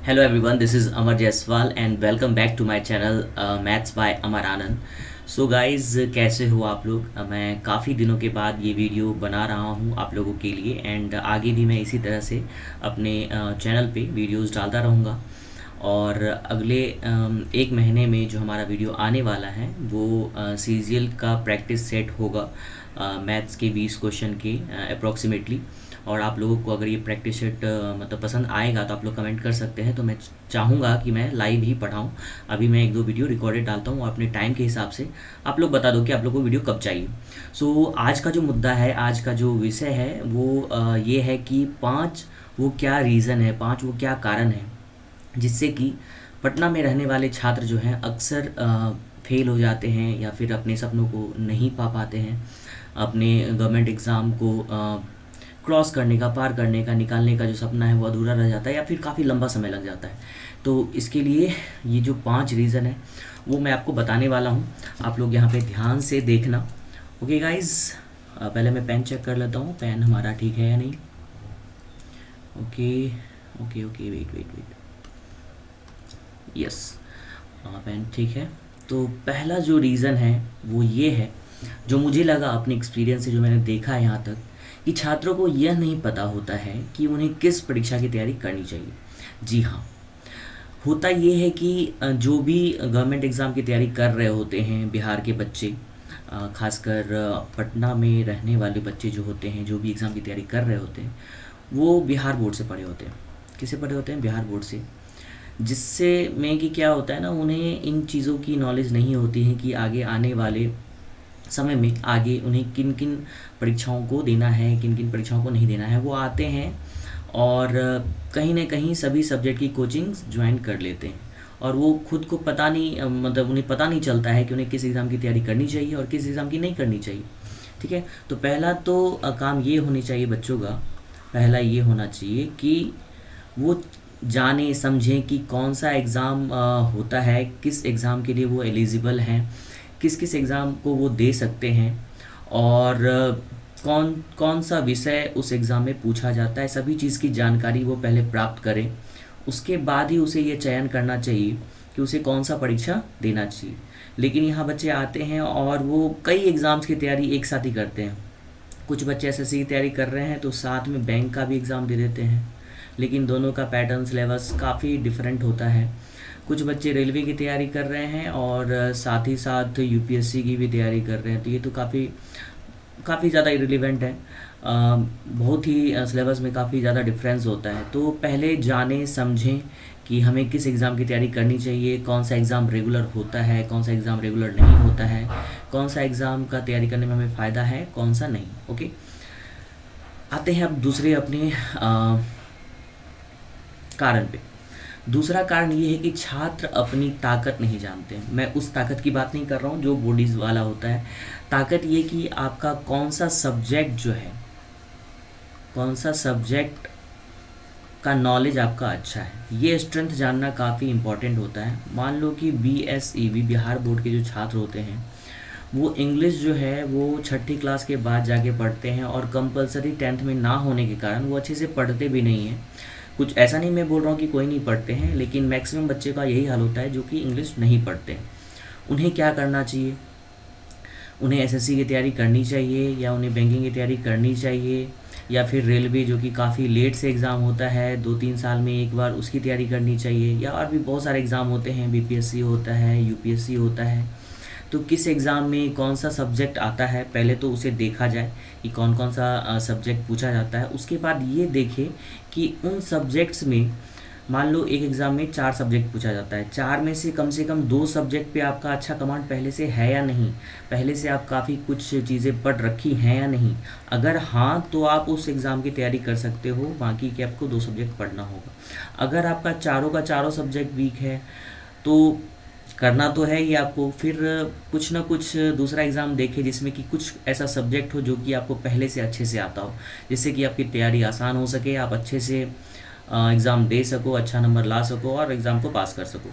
Hello everyone, this is Amar Jaiswal and welcome back to my channel Maths by Amar Anand. So guys कैसे हो आप लोग। मैं काफ़ी दिनों के बाद ये वीडियो बना रहा हूँ आप लोगों के लिए एंड आगे भी मैं इसी तरह से अपने चैनल पे वीडियोस डालता रहूँगा। और अगले एक महीने में जो हमारा वीडियो आने वाला है वो सीजीएल का प्रैक्टिस सेट होगा मैथ्स के 20 क्वेश्चन के अप्रॉक्सीमेटली। और आप लोगों को अगर ये प्रैक्टिस सेट मतलब पसंद आएगा तो आप लोग कमेंट कर सकते हैं। तो मैं चाहूँगा कि मैं लाइव ही पढ़ाऊँ। अभी मैं 1-2 वीडियो रिकॉर्डेड डालता हूँ और अपने टाइम के हिसाब से आप लोग बता दो कि आप लोग को वीडियो कब चाहिए। सो आज का जो मुद्दा है, आज का जो विषय है वो ये है कि 5 वो क्या रीज़न है, 5 वो क्या कारण है जिससे कि पटना में रहने वाले छात्र जो हैं अक्सर फेल हो जाते हैं या फिर अपने सपनों को नहीं पा पाते हैं, अपने गवर्नमेंट एग्ज़ाम को क्रॉस करने का, पार करने का, निकालने का जो सपना है वो अधूरा रह जाता है या फिर काफ़ी लंबा समय लग जाता है। तो इसके लिए ये जो 5 रीज़न है वो मैं आपको बताने वाला हूँ। आप लोग यहाँ पे ध्यान से देखना। ओके गाइज़, पहले मैं पेन चेक कर लेता हूँ, पेन हमारा ठीक है या नहीं। Okay okay okay, wait, yes, pen ठीक है। तो पहला जो रीज़न है वो ये है, जो मुझे लगा अपने एक्सपीरियंस से, जो मैंने देखा है यहाँ तक, कि छात्रों को यह नहीं पता होता है कि उन्हें किस परीक्षा की तैयारी करनी चाहिए। जी हाँ, होता ये है कि जो भी गवर्नमेंट एग्ज़ाम की तैयारी कर रहे होते हैं बिहार के बच्चे, खासकर पटना में रहने वाले बच्चे जो होते हैं, जो भी एग्ज़ाम की तैयारी कर रहे होते हैं वो बिहार बोर्ड से पढ़े होते हैं। किससे पढ़े होते हैं? बिहार बोर्ड से। जिससे में कि क्या होता है ना, उन्हें इन चीज़ों की नॉलेज नहीं होती है कि आगे आने वाले समय में आगे उन्हें किन किन परीक्षाओं को देना है, किन किन परीक्षाओं को नहीं देना है। वो आते हैं और कहीं ना कहीं सभी सब्जेक्ट की कोचिंग्स ज्वाइन कर लेते हैं और वो खुद को पता नहीं, मतलब उन्हें पता नहीं चलता है कि उन्हें किस एग्ज़ाम की तैयारी करनी चाहिए और किस एग्ज़ाम की नहीं करनी चाहिए। ठीक है, तो पहला तो काम ये होनी चाहिए बच्चों का, पहला ये होना चाहिए कि वो जाने समझें कि कौन सा एग्ज़ाम होता है, किस एग्ज़ाम के लिए वो एलिजिबल हैं, किस किस एग्ज़ाम को वो दे सकते हैं और कौन कौन सा विषय उस एग्ज़ाम में पूछा जाता है। सभी चीज़ की जानकारी वो पहले प्राप्त करें, उसके बाद ही उसे ये चयन करना चाहिए कि उसे कौन सा परीक्षा देना चाहिए। लेकिन यहाँ बच्चे आते हैं और वो कई एग्ज़ाम्स की तैयारी एक साथ ही करते हैं। कुछ बच्चे एसएससी की तैयारी कर रहे हैं तो साथ में बैंक का भी एग्ज़ाम दे देते हैं, लेकिन दोनों का पैटर्न सिलेबस काफ़ी डिफरेंट होता है। कुछ बच्चे रेलवे की तैयारी कर रहे हैं और साथ ही साथ यूपीएससी की भी तैयारी कर रहे हैं, तो ये तो काफ़ी ज़्यादा इरिलेवेंट है। बहुत ही सिलेबस में काफ़ी ज़्यादा डिफरेंस होता है। तो पहले जानें समझें कि हमें किस एग्ज़ाम की तैयारी करनी चाहिए, कौन सा एग्ज़ाम रेगुलर होता है, कौन सा एग्ज़ाम रेगुलर नहीं होता है, कौन सा एग्ज़ाम का तैयारी करने में हमें फ़ायदा है, कौन सा नहीं। ओके, आते हैं अब दूसरे अपने कारण पे। दूसरा कारण ये है कि छात्र अपनी ताकत नहीं जानते हैं। मैं उस ताकत की बात नहीं कर रहा हूँ जो बॉडीज़ वाला होता है। ताकत ये कि आपका कौन सा सब्जेक्ट जो है, कौन सा सब्जेक्ट का नॉलेज आपका अच्छा है, ये स्ट्रेंथ जानना काफ़ी इम्पॉर्टेंट होता है। मान लो कि बीएसईबी बिहार बोर्ड के जो छात्र होते हैं वो इंग्लिश जो है वो 6ठी क्लास के बाद जाके पढ़ते हैं और कंपलसरी 10th में ना होने के कारण वो अच्छे से पढ़ते भी नहीं हैं। कुछ ऐसा नहीं मैं बोल रहा हूँ कि कोई नहीं पढ़ते हैं, लेकिन मैक्सिमम बच्चे का यही हाल होता है जो कि इंग्लिश नहीं पढ़ते हैं। उन्हें क्या करना चाहिए? उन्हें एसएससी की तैयारी करनी चाहिए या उन्हें बैंकिंग की तैयारी करनी चाहिए या फिर रेलवे जो कि काफ़ी लेट से एग्ज़ाम होता है, 2-3 साल में एक बार, उसकी तैयारी करनी चाहिए। या और भी बहुत सारे एग्ज़ाम होते हैं, बीपीएससी होता है, यूपीएससी होता है। तो किस एग्ज़ाम में कौन सा सब्जेक्ट आता है, पहले तो उसे देखा जाए कि कौन कौन सा सब्जेक्ट पूछा जाता है। उसके बाद ये देखें कि उन सब्जेक्ट्स में, मान लो एक एग्ज़ाम में 4 सब्जेक्ट पूछा जाता है, 4 में से कम 2 सब्जेक्ट पे आपका अच्छा कमांड पहले से है या नहीं, पहले से आप काफ़ी कुछ चीज़ें पढ़ रखी हैं या नहीं। अगर हाँ तो आप उस एग्ज़ाम की तैयारी कर सकते हो, बाकी के आपको 2 सब्जेक्ट पढ़ना होगा। अगर आपका चारों का चारों सब्जेक्ट वीक है तो करना तो है ही आपको, फिर कुछ ना कुछ दूसरा एग्ज़ाम देखें जिसमें कि कुछ ऐसा सब्जेक्ट हो जो कि आपको पहले से अच्छे से आता हो, जिससे कि आपकी तैयारी आसान हो सके, आप अच्छे से एग्ज़ाम दे सको, अच्छा नंबर ला सको और एग्ज़ाम को पास कर सको।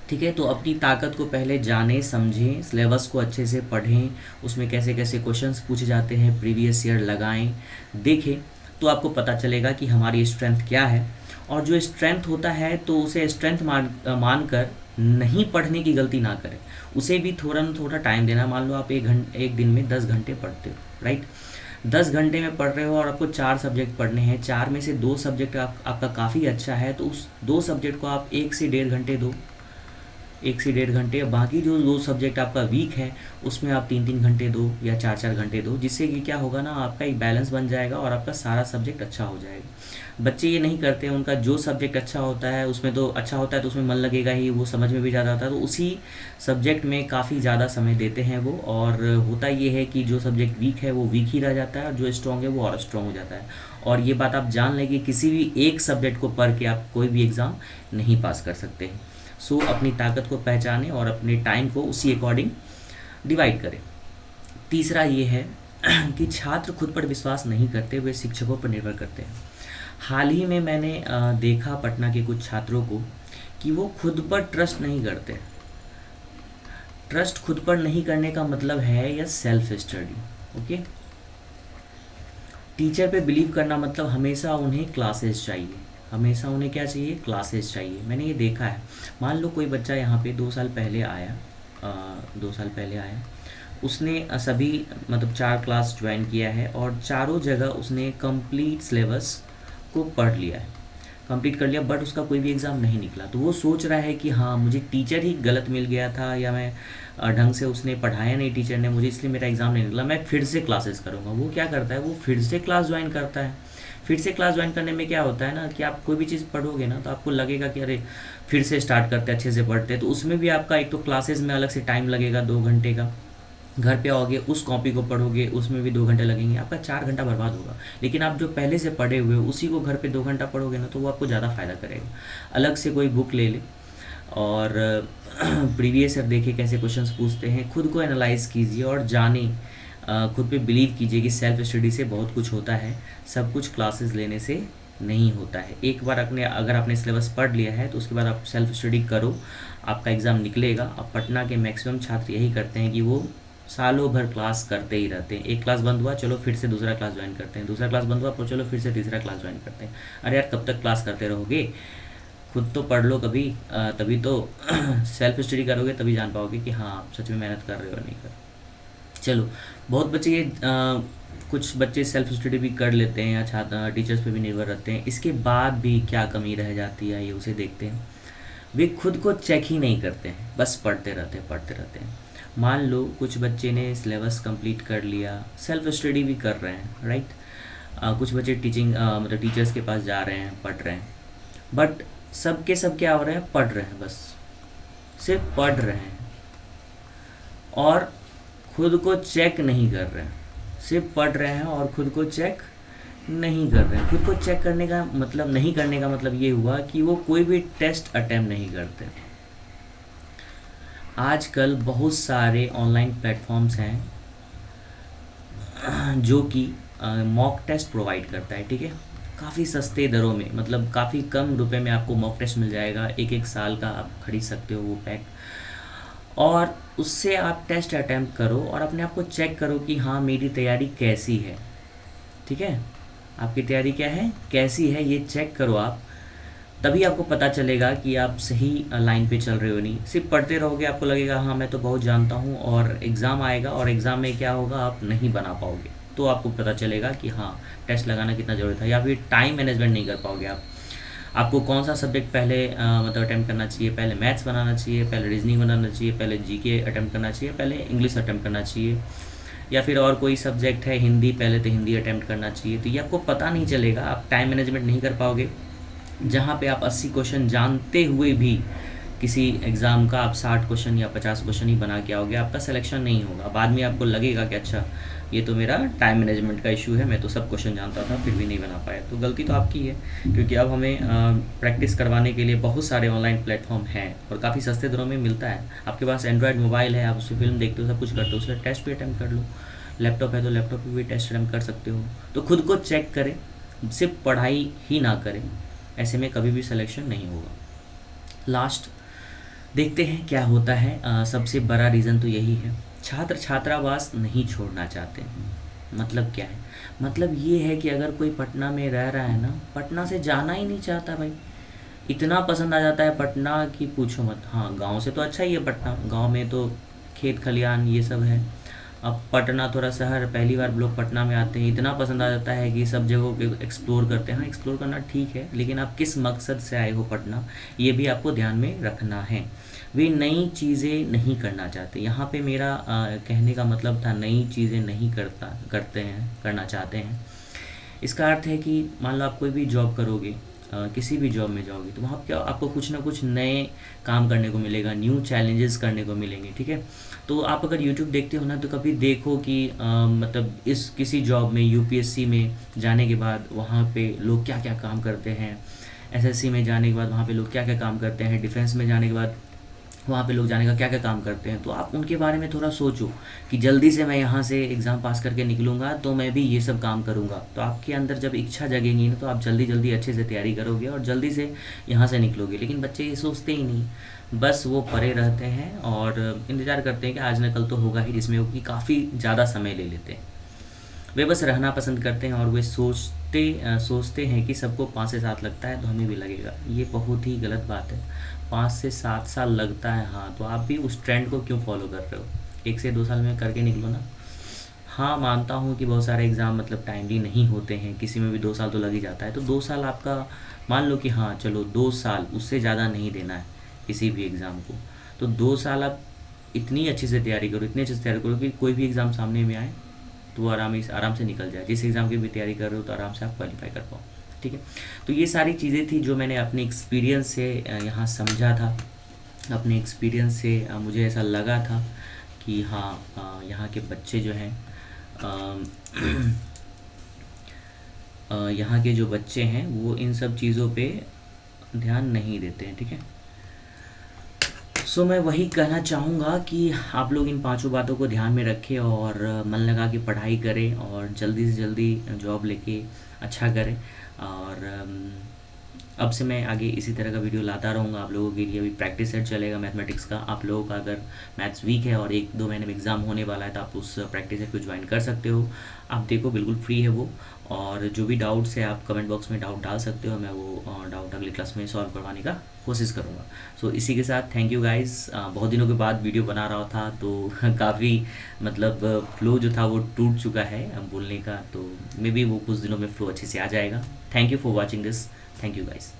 ठीक है, तो अपनी ताकत को पहले जानें समझें, सिलेबस को अच्छे से पढ़ें, उसमें कैसे कैसे क्वेश्चंस पूछे जाते हैं प्रीवियस ईयर लगाएं, देखें, तो आपको पता चलेगा कि हमारी स्ट्रेंथ क्या है और जो स्ट्रेंथ होता है तो उसे स्ट्रेंथ मानकर नहीं पढ़ने की गलती ना करें, उसे भी थोड़ा ना थोड़ा टाइम देना। मान लो आप एक दिन में 10 घंटे पढ़ते हो, राइट? 10 घंटे में पढ़ रहे हो और आपको 4 सब्जेक्ट पढ़ने हैं, 4 में से 2 सब्जेक्ट आपका काफ़ी अच्छा है, तो उस 2 सब्जेक्ट को आप 1 से 1.5 घंटे दो, 1 से 1.5 घंटे। बाकी जो 2 सब्जेक्ट आपका वीक है उसमें आप 3-3 घंटे दो या 4-4 घंटे दो, जिससे कि क्या होगा ना, आपका एक बैलेंस बन जाएगा और आपका सारा सब्जेक्ट अच्छा हो जाएगा। बच्चे ये नहीं करते, उनका जो सब्जेक्ट अच्छा होता है उसमें तो अच्छा होता है, तो उसमें मन लगेगा ही, वो समझ में भी ज़्यादा आता है, तो उसी सब्जेक्ट में काफ़ी ज़्यादा समय देते हैं वो। और होता ये है कि जो सब्जेक्ट वीक है वो वीक ही रह जाता है और जो स्ट्रॉन्ग है वो और स्ट्रॉन्ग हो जाता है। और ये बात आप जान लें कि किसी भी एक सब्जेक्ट को पढ़ के आप कोई भी एग्ज़ाम नहीं पास कर सकते हैं। सो अपनी ताकत को पहचानें और अपने टाइम को उसी अकॉर्डिंग डिवाइड करें। तीसरा ये है कि छात्र खुद पर विश्वास नहीं करते, वे शिक्षकों पर निर्भर करते हैं। हाल ही में मैंने देखा पटना के कुछ छात्रों को कि वो खुद पर ट्रस्ट नहीं करते। ट्रस्ट खुद पर नहीं करने का मतलब है या सेल्फ स्टडी, ओके। टीचर पे बिलीव करना मतलब हमेशा उन्हें क्लासेस चाहिए, हमेशा उन्हें क्या चाहिए, क्लासेस चाहिए। मैंने ये देखा है। मान लो कोई बच्चा यहाँ पे 2 साल पहले आया, 2 साल पहले आया, उसने सभी मतलब 4 क्लास ज्वाइन किया है और चारों जगह उसने कंप्लीट सिलेबस को पढ़ लिया है, कंप्लीट कर लिया, बट उसका कोई भी एग्ज़ाम नहीं निकला। तो वो सोच रहा है कि हाँ, मुझे टीचर ही गलत मिल गया था, या मैं ढंग से उसने पढ़ाया नहीं टीचर ने मुझे, इसलिए मेरा एग्ज़ाम नहीं निकला, मैं फिर से क्लासेस करूँगा। वो क्या करता है, वो फिर से क्लास ज्वाइन करता है। फिर से क्लास ज्वाइन करने में क्या होता है ना, कि आप कोई भी चीज़ पढ़ोगे ना तो आपको लगेगा कि अरे फिर से स्टार्ट करते, अच्छे से पढ़ते। तो उसमें भी आपका एक तो क्लासेस में अलग से टाइम लगेगा 2 घंटे का, घर पे आओगे उस कॉपी को पढ़ोगे उसमें भी 2 घंटे लगेंगे, आपका 4 घंटा बर्बाद होगा। लेकिन आप जो पहले से पढ़े हुए हो उसी को घर पे 2 घंटा पढ़ोगे ना, तो वो आपको ज़्यादा फ़ायदा करेगा। अलग से कोई बुक ले ले और प्रीवियस ईयर देखे कैसे क्वेश्चंस पूछते हैं, खुद को एनालाइज कीजिए और जाने, खुद पे बिलीव कीजिए कि सेल्फ स्टडी से बहुत कुछ होता है, सब कुछ क्लासेस लेने से नहीं होता है। एक बार अगर आपने सिलेबस पढ़ लिया है तो उसके बाद आप सेल्फ स्टडी करो, आपका एग्ज़ाम निकलेगा। अब पटना के मैक्सिमम छात्र यही करते हैं कि वो सालों भर क्लास करते ही रहते हैं। एक क्लास बंद हुआ, चलो फिर से दूसरा क्लास ज्वाइन करते हैं, दूसरा क्लास बंद हुआ, चलो फिर से तीसरा क्लास ज्वाइन करते हैं। अरे यार, कब तक क्लास करते रहोगे? खुद तो पढ़ लो कभी, तभी तो सेल्फ स्टडी करोगे, तभी जान पाओगे कि हाँ आप सच में मेहनत कर रहे हो नहीं कर। चलो, बहुत बच्चे ये कुछ बच्चे सेल्फ स्टडी भी कर लेते हैं या छात्र टीचर्स पे भी निर्भर रहते हैं, इसके बाद भी क्या कमी रह जाती है ये उसे देखते हैं। वे खुद को चेक ही नहीं करते हैं, बस पढ़ते रहते हैं। मान लो कुछ बच्चे ने सिलेबस कंप्लीट कर लिया, सेल्फ स्टडी भी कर रहे हैं, राइट? कुछ बच्चे मतलब टीचर्स के पास जा रहे हैं, पढ़ रहे हैं, बट सब क्या हो रहे हैं, पढ़ रहे हैं, बस सिर्फ पढ़ रहे हैं और खुद को चेक नहीं कर रहे हैं। सिर्फ पढ़ रहे हैं और खुद को चेक नहीं कर रहे हैं। खुद को चेक करने का मतलब, नहीं करने का मतलब ये हुआ कि वो कोई भी टेस्ट अटेम्प्ट नहीं करते। आजकल बहुत सारे ऑनलाइन प्लेटफॉर्म्स हैं जो कि मॉक टेस्ट प्रोवाइड करता है, ठीक है, काफ़ी सस्ते दरों में, मतलब काफ़ी कम रुपए में आपको मॉक टेस्ट मिल जाएगा। एक साल का आप खरीद सकते हो वो पैक, और उससे आप टेस्ट अटैम्प्ट करो और अपने आप को चेक करो कि हाँ मेरी तैयारी कैसी है, ठीक है, आपकी तैयारी क्या है, कैसी है, ये चेक करो आप। तभी आपको पता चलेगा कि आप सही लाइन पे चल रहे हो। नहीं सिर्फ पढ़ते रहोगे, आपको लगेगा हाँ मैं तो बहुत जानता हूँ, और एग्ज़ाम आएगा और एग्ज़ाम में क्या होगा, आप नहीं बना पाओगे। तो आपको पता चलेगा कि हाँ टेस्ट लगाना कितना ज़रूरी था, या फिर टाइम मैनेजमेंट नहीं कर पाओगे आप। आपको कौन सा सब्जेक्ट पहले मतलब अटैम्प्ट करना चाहिए, पहले मैथ्स बनाना चाहिए, पहले रीजनिंग बनाना चाहिए, पहले जीके अटैम्प्ट करना चाहिए, पहले इंग्लिश अटैम्प्ट करना चाहिए, या फिर और कोई सब्जेक्ट है हिंदी, पहले तो हिंदी अटैम्प्ट करना चाहिए। तो ये आपको पता नहीं चलेगा, आप टाइम मैनेजमेंट नहीं कर पाओगे। जहाँ पे आप 80 क्वेश्चन जानते हुए भी किसी एग्ज़ाम का आप 60 क्वेश्चन या 50 क्वेश्चन ही बना के आओगे, आपका सिलेक्शन नहीं होगा। बाद में आपको लगेगा कि अच्छा ये तो मेरा टाइम मैनेजमेंट का इशू है, मैं तो सब क्वेश्चन जानता था फिर भी नहीं बना पाया। तो गलती तो आपकी है, क्योंकि अब हमें प्रैक्टिस करवाने के लिए बहुत सारे ऑनलाइन प्लेटफॉर्म हैं और काफ़ी सस्ते दरों में मिलता है। आपके पास एंड्रॉयड मोबाइल है, आप उससे फिल्म देखते हो, सब कुछ करते हो, उससे टेस्ट भी अटैम्प्ट कर लो। लैपटॉप है तो लैपटॉप पर भी टेस्ट अटैम्प्ट कर सकते हो। तो खुद को चेक करें, सिर्फ पढ़ाई ही ना करें, ऐसे में कभी भी सिलेक्शन नहीं होगा। लास्ट देखते हैं क्या होता है। सबसे बड़ा रीज़न तो यही है, छात्र छात्रावास नहीं छोड़ना चाहते। मतलब क्या है? मतलब ये है कि अगर कोई पटना में रह रहा है ना, पटना से जाना ही नहीं चाहता भाई। इतना पसंद आ जाता है पटना कि पूछो मत। हाँ, गांव से तो अच्छा ही है पटना, गांव में तो खेत खलियान ये सब है। अब पटना थोड़ा शहर, पहली बार लोग पटना में आते हैं, इतना पसंद आ जाता है कि सब जगहों पे एक्सप्लोर करते हैं। हाँ, एक्सप्लोर करना ठीक है, लेकिन आप किस मकसद से आए हो पटना, ये भी आपको ध्यान में रखना है। वे नई चीज़ें नहीं करना चाहते। यहाँ पे मेरा कहने का मतलब था नई चीज़ें नहीं करना चाहते हैं। इसका अर्थ है कि मान लो आप कोई भी जॉब करोगे, किसी भी जॉब में जाओगे, तो वहाँ क्या आपको कुछ ना कुछ नए काम करने को मिलेगा, न्यू चैलेंजेस करने को मिलेंगे, ठीक है। तो आप अगर यूट्यूब देखते हो ना, तो कभी देखो कि मतलब इस किसी जॉब में, यूपीएससी में जाने के बाद वहाँ पे लोग क्या क्या काम करते हैं, एसएससी में जाने के बाद वहाँ पे लोग क्या क्या काम करते हैं, डिफेंस में जाने के बाद वहाँ पे लोग जाने का क्या क्या काम करते हैं। तो आप उनके बारे में थोड़ा सोचो कि जल्दी से मैं यहाँ से एग्ज़ाम पास करके निकलूँगा तो मैं भी ये सब काम करूँगा। तो आपके अंदर जब इच्छा जगेगी ना, तो आप जल्दी जल्दी अच्छे से तैयारी करोगे और जल्दी से यहाँ से निकलोगे। लेकिन बच्चे ये सोचते ही नहीं, बस वो पड़े रहते हैं और इंतज़ार करते हैं कि आज न कल तो होगा ही, जिसमें वो कि काफ़ी ज़्यादा समय ले लेते हैं। वे बस रहना पसंद करते हैं और वे सोचते हैं कि सबको 5 से 7 लगता है तो हमें भी लगेगा। ये बहुत ही गलत बात है। 5 से 7 साल लगता है, हाँ, तो आप भी उस ट्रेंड को क्यों फॉलो कर रहे हो? 1 से 2 साल में करके निकलो ना। हाँ, मानता हूँ कि बहुत सारे एग्ज़ाम मतलब टाइमली नहीं होते हैं, किसी में भी 2 साल तो लग ही जाता है। तो 2 साल आपका मान लो कि हाँ चलो 2 साल, उससे ज़्यादा नहीं देना है किसी भी एग्ज़ाम को। तो 2 साल आप इतनी अच्छे से तैयारी करो, इतनी अच्छे से तैयारी करो कि कोई भी एग्ज़ाम सामने में आए तो वो आराम से निकल जाए। जिस एग्ज़ाम की भी तैयारी कर रहे हो तो आराम से आप क्वालिफाई कर पाओ, ठीक है। तो ये सारी चीज़ें थी जो मैंने अपने एक्सपीरियंस से यहाँ समझा था। अपने एक्सपीरियंस से मुझे ऐसा लगा था कि हाँ, यहाँ के बच्चे जो हैं, यहाँ के जो बच्चे हैं वो इन सब चीज़ों पे ध्यान नहीं देते हैं, ठीक है। सो मैं वही कहना चाहूँगा कि आप लोग इन 5 बातों को ध्यान में रखें और मन लगा के पढ़ाई करें और जल्दी से जल्दी जॉब लेके अच्छा करें। और अब से मैं आगे इसी तरह का वीडियो लाता रहूँगा आप लोगों के लिए। अभी प्रैक्टिस सेट चलेगा मैथमेटिक्स का। आप लोगों का अगर मैथ्स वीक है और 1-2 महीने में एग्ज़ाम होने वाला है, तो आप उस प्रैक्टिस सेट को ज्वाइन कर सकते हो। आप देखो, बिल्कुल फ्री है वो। और जो भी डाउट्स है आप कमेंट बॉक्स में डाउट डाल सकते हो, मैं वो डाउट अगली क्लास में सॉल्व करवाने का कोशिश करूँगा। सो इसी के साथ थैंक यू गाइस। बहुत दिनों के बाद वीडियो बना रहा था तो काफ़ी मतलब फ्लो जो था वो टूट चुका है बोलने का, तो मे बी वो कुछ दिनों में फ्लो अच्छे से आ जाएगा। Thank you for watching this. Thank you guys.